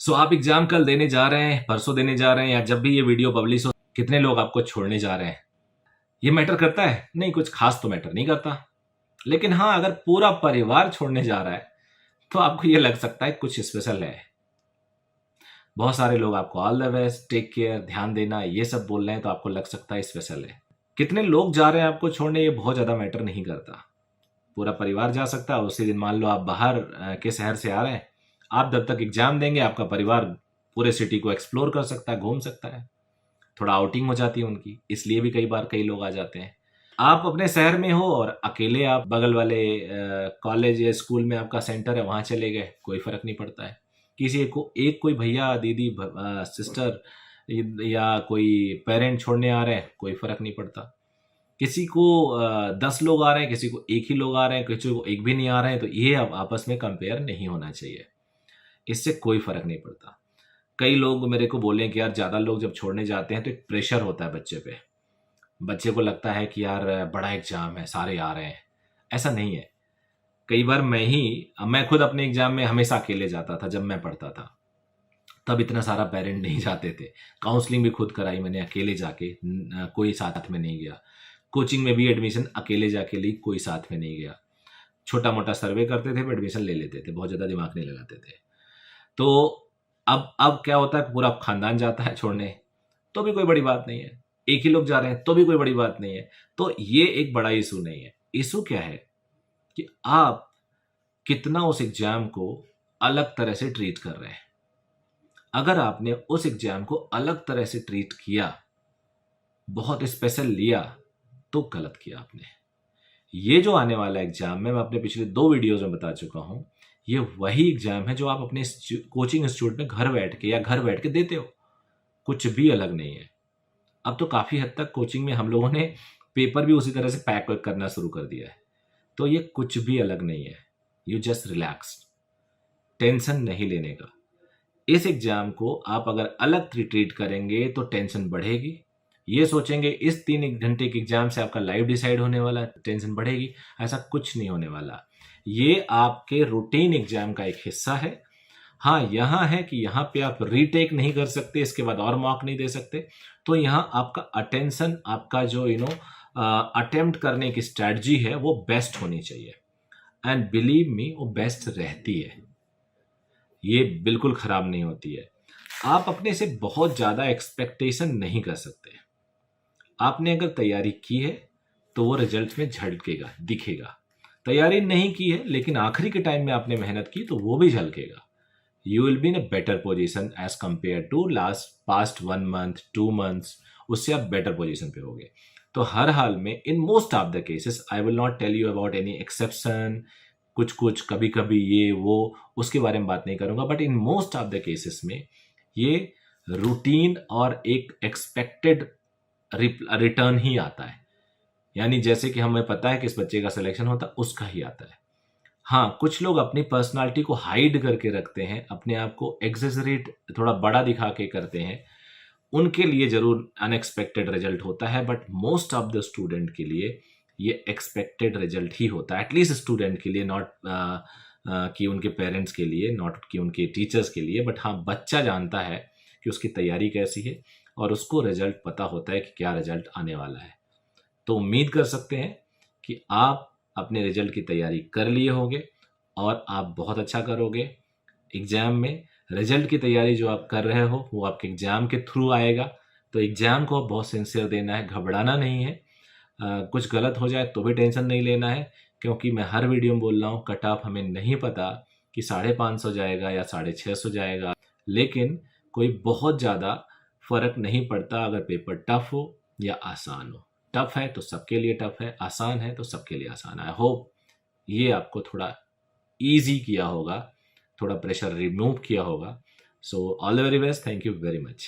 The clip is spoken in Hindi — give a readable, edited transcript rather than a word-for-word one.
सो आप एग्जाम कल देने जा रहे हैं, परसों देने जा रहे हैं, या जब भी ये वीडियो पब्लिश हो, कितने लोग आपको छोड़ने जा रहे हैं? ये मैटर करता है? नहीं, कुछ खास तो मैटर नहीं करता। लेकिन हाँ, अगर पूरा परिवार छोड़ने जा रहा है तो आपको ये लग सकता है कुछ स्पेशल है। बहुत सारे लोग आपको all the best, take care, ध्यान देना, ये सब बोल रहे हैं तो आपको लग सकता है स्पेशल है। कितने लोग जा रहे हैं आपको छोड़ने, ये बहुत ज्यादा मैटर नहीं करता। पूरा परिवार जा सकता है। उसी दिन मान लो आप बाहर के शहर से आ रहे हैं, आप जब तक एग्जाम देंगे आपका परिवार पूरे सिटी को एक्सप्लोर कर सकता है, घूम सकता है, थोड़ा आउटिंग हो जाती है उनकी, इसलिए भी कई लोग आ जाते हैं। आप अपने शहर में हो और अकेले आप बगल वाले कॉलेज या स्कूल में आपका सेंटर है, वहां चले गए, कोई फर्क नहीं पड़ता है। किसी को एक कोई भैया दीदी सिस्टर या कोई पेरेंट छोड़ने आ रहे हैं, कोई फर्क नहीं पड़ता। किसी को 10 लोग आ रहे हैं, किसी को एक ही लोग आ रहे हैं, किसी को एक भी नहीं आ रहे हैं, तो ये अब आपस में कंपेयर नहीं होना चाहिए। इससे कोई फर्क नहीं पड़ता। कई लोग मेरे को बोले कि यार ज़्यादा लोग जब छोड़ने जाते हैं तो एक प्रेशर होता है बच्चे पे। बच्चे को लगता है कि यार बड़ा एग्जाम है, सारे आ रहे हैं। ऐसा नहीं है। कई बार मैं खुद अपने एग्जाम में हमेशा अकेले जाता था जब मैं पढ़ता था। तब इतना सारा पेरेंट नहीं जाते थे। काउंसलिंग भी खुद कराई मैंने अकेले जाके, कोई साथ में नहीं गया। कोचिंग में भी एडमिशन अकेले जाके ली, कोई साथ में नहीं गया। छोटा मोटा सर्वे करते थे, एडमिशन ले लेते थे, बहुत ज़्यादा दिमाग नहीं लगाते थे। तो अब क्या होता है, पूरा खानदान जाता है छोड़ने, तो भी कोई बड़ी बात नहीं है। एक ही लोग जा रहे हैं तो भी कोई बड़ी बात नहीं है। तो ये एक बड़ा इशू नहीं है। इशू क्या है कि आप कितना उस एग्जाम को अलग तरह से ट्रीट कर रहे हैं। अगर आपने उस एग्जाम को अलग तरह से ट्रीट किया, बहुत स्पेशल लिया, तो गलत किया आपने। ये जो आने वाला एग्जाम है, मैं अपने पिछले 2 वीडियोस में बता चुका हूं, ये वही एग्जाम है जो आप अपने कोचिंग इंस्टीट्यूट में घर बैठ के देते हो। कुछ भी अलग नहीं है। अब तो काफी हद तक कोचिंग में हम लोगों ने पेपर भी उसी तरह से पैक करना शुरू कर दिया है। तो ये कुछ भी अलग नहीं है। यू जस्ट रिलैक्स, टेंशन नहीं लेने का। इस एग्जाम को आप अगर अलग ट्रीट करेंगे तो टेंशन बढ़ेगी। ये सोचेंगे इस 3 घंटे के एग्जाम से आपका लाइफ डिसाइड होने वाला है, टेंशन बढ़ेगी। ऐसा कुछ नहीं होने वाला। ये आपके रूटीन एग्जाम का एक हिस्सा है। हाँ, यहाँ है कि यहाँ पे आप रीटेक नहीं कर सकते, इसके बाद और मॉक नहीं दे सकते। तो यहाँ आपका अटेंशन, आपका जो अटेम्प्ट करने की स्ट्रैटेजी है वो बेस्ट होनी चाहिए। एंड बिलीव मी, वो बेस्ट रहती है, ये बिल्कुल खराब नहीं होती है। आप अपने से बहुत ज़्यादा एक्सपेक्टेशन नहीं कर सकते। आपने अगर तैयारी की है तो वो रिजल्ट में झलकेगा, दिखेगा। तैयारी नहीं की है लेकिन आखिरी के टाइम में आपने मेहनत की तो वो भी झलकेगा। You will be in a better position as compare to past 1 month 2 months. उससे आप बेटर पोजिशन पे होगे। तो हर हाल में, in most of the cases, I will not tell you about any exception, कुछ कभी कभी ये वो, उसके बारे में बात नहीं करूंगा। But in most of the cases में ये रूटीन और एक एक्सपेक्टेड रिटर्न ही आता है। यानी जैसे कि हमें पता है कि इस बच्चे का सिलेक्शन होता है, उसका ही आता है। हाँ, कुछ लोग अपनी पर्सनालिटी को हाइड करके रखते हैं, अपने आप को एग्जेजरेट, थोड़ा बड़ा दिखा के करते हैं। उनके लिए जरूर अनएक्सपेक्टेड रिजल्ट होता है, but most of the student के लिए ये एक्सपेक्टेड रिजल्ट ही होता है। एटलीस्ट स्टूडेंट के लिए, नॉट कि उनके पेरेंट्स के लिए, नॉट कि उनके टीचर्स के लिए। बट हाँ, बच्चा जानता है कि उसकी तैयारी कैसी है और उसको रिजल्ट पता होता है कि क्या रिजल्ट आने वाला है। तो उम्मीद कर सकते हैं कि आप अपने रिजल्ट की तैयारी कर लिए होंगे और आप बहुत अच्छा करोगे एग्जाम में। रिजल्ट की तैयारी जो आप कर रहे हो वो आपके एग्जाम के थ्रू आएगा। तो एग्जाम को बहुत सिंसियर देना है, घबराना नहीं है। कुछ गलत हो जाए तो भी टेंशन नहीं लेना है, क्योंकि मैं हर वीडियो में बोल रहा हूँ, कट ऑफ हमें नहीं पता कि 550 जाएगा या 650 जाएगा। लेकिन कोई बहुत ज़्यादा फर्क नहीं पड़ता अगर पेपर टफ हो या आसान हो। टफ है तो सबके लिए टफ है, आसान है तो सबके लिए आसान है। आई होप ये आपको थोड़ा ईजी किया होगा, थोड़ा प्रेशर रिमूव किया होगा। So all the very best, thank you very much.